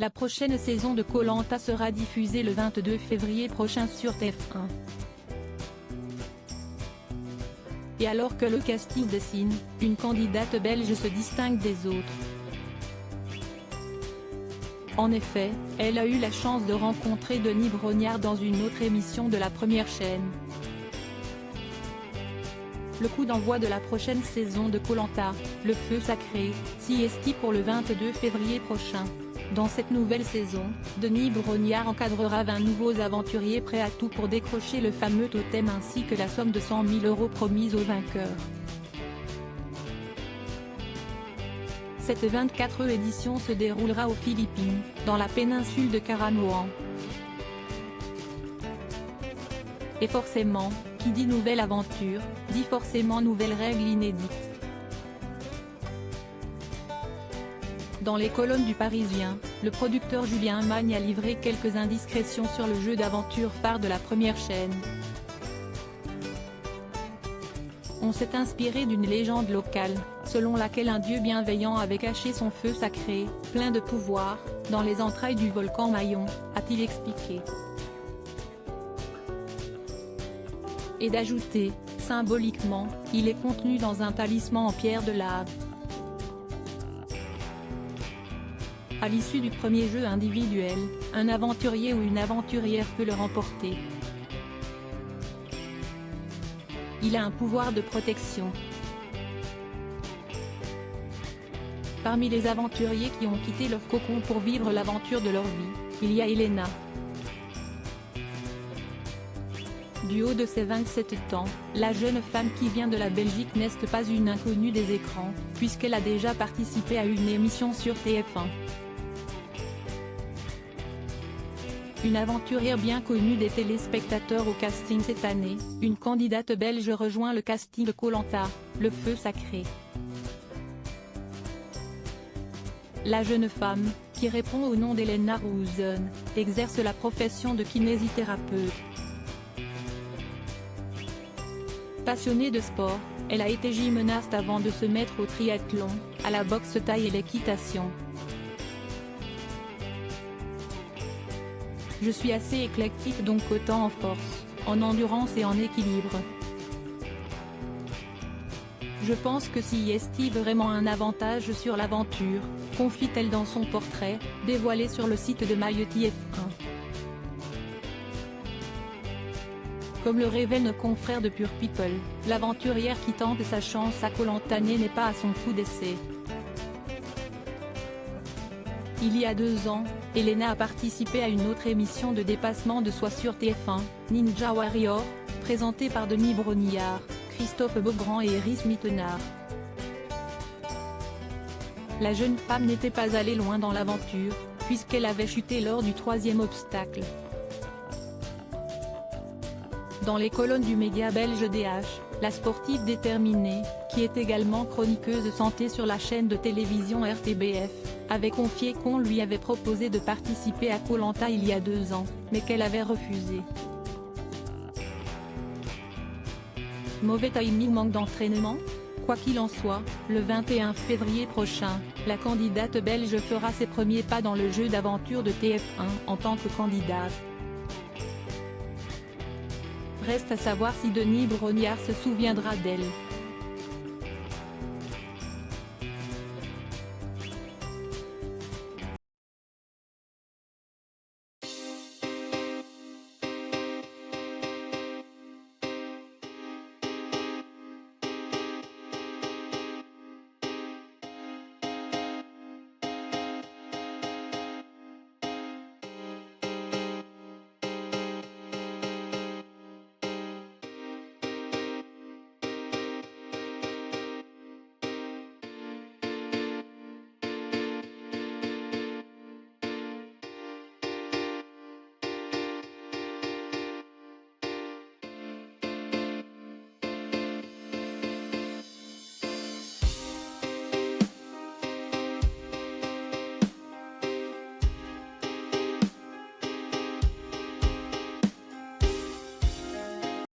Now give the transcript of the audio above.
La prochaine saison de Koh-Lanta sera diffusée le 22 février prochain sur TF1. Et alors que le casting dessine, une candidate belge se distingue des autres. En effet, elle a eu la chance de rencontrer Denis Brognard dans une autre émission de la première chaîne. Le coup d'envoi de la prochaine saison de Koh-Lanta, le feu sacré, s'y estime pour le 22 février prochain. Dans cette nouvelle saison, Denis Brognard encadrera 20 nouveaux aventuriers prêts à tout pour décrocher le fameux totem ainsi que la somme de 100 000 € promise aux vainqueurs. Cette 24e édition se déroulera aux Philippines, dans la péninsule de Karamoan. Et forcément, qui dit nouvelle aventure, dit forcément nouvelles règles inédites. Dans les colonnes du Parisien, le producteur Julien Magne a livré quelques indiscrétions sur le jeu d'aventure phare de la première chaîne. On s'est inspiré d'une légende locale, selon laquelle un dieu bienveillant avait caché son feu sacré, plein de pouvoir, dans les entrailles du volcan Mayon, a-t-il expliqué. Et d'ajouter, symboliquement, il est contenu dans un talisman en pierre de lave. À l'issue du premier jeu individuel, un aventurier ou une aventurière peut le remporter. Il a un pouvoir de protection. Parmi les aventuriers qui ont quitté leur cocon pour vivre l'aventure de leur vie, il y a Elena. Du haut de ses 27 ans, la jeune femme qui vient de la Belgique n'est pas une inconnue des écrans, puisqu'elle a déjà participé à une émission sur TF1. Une aventurière bien connue des téléspectateurs au casting cette année, une candidate belge rejoint le casting de Koh-Lanta, le feu sacré. La jeune femme, qui répond au nom d'Elena Rosen, exerce la profession de kinésithérapeute. Passionnée de sport, elle a été gymnaste avant de se mettre au triathlon, à la boxe thaï et l'équitation. Je suis assez éclectique donc autant en force, en endurance et en équilibre. Je pense que s'y estime vraiment un avantage sur l'aventure, confie-t-elle dans son portrait, dévoilé sur le site de Mayotte F1. Comme le révèle nos confrères de Pure People, l'aventurière qui tente sa chance à Koh-Lanta n'est pas à son coup d'essai. Il y a 2 ans, Elena a participé à une autre émission de dépassement de soi sur TF1, Ninja Warrior, présentée par Denis Brognard, Christophe Beaugrand et Iris Mittenard. La jeune femme n'était pas allée loin dans l'aventure, puisqu'elle avait chuté lors du 3e obstacle. Dans les colonnes du média belge DH, la sportive déterminée, qui est également chroniqueuse santé sur la chaîne de télévision RTBF, avait confié qu'on lui avait proposé de participer à Koh-Lanta il y a 2 ans, mais qu'elle avait refusé. Mauvais timing, manque d'entraînement? Quoi qu'il en soit, le 21 février prochain, la candidate belge fera ses premiers pas dans le jeu d'aventure de TF1 en tant que candidate. Reste à savoir si Denis Brognard se souviendra d'elle.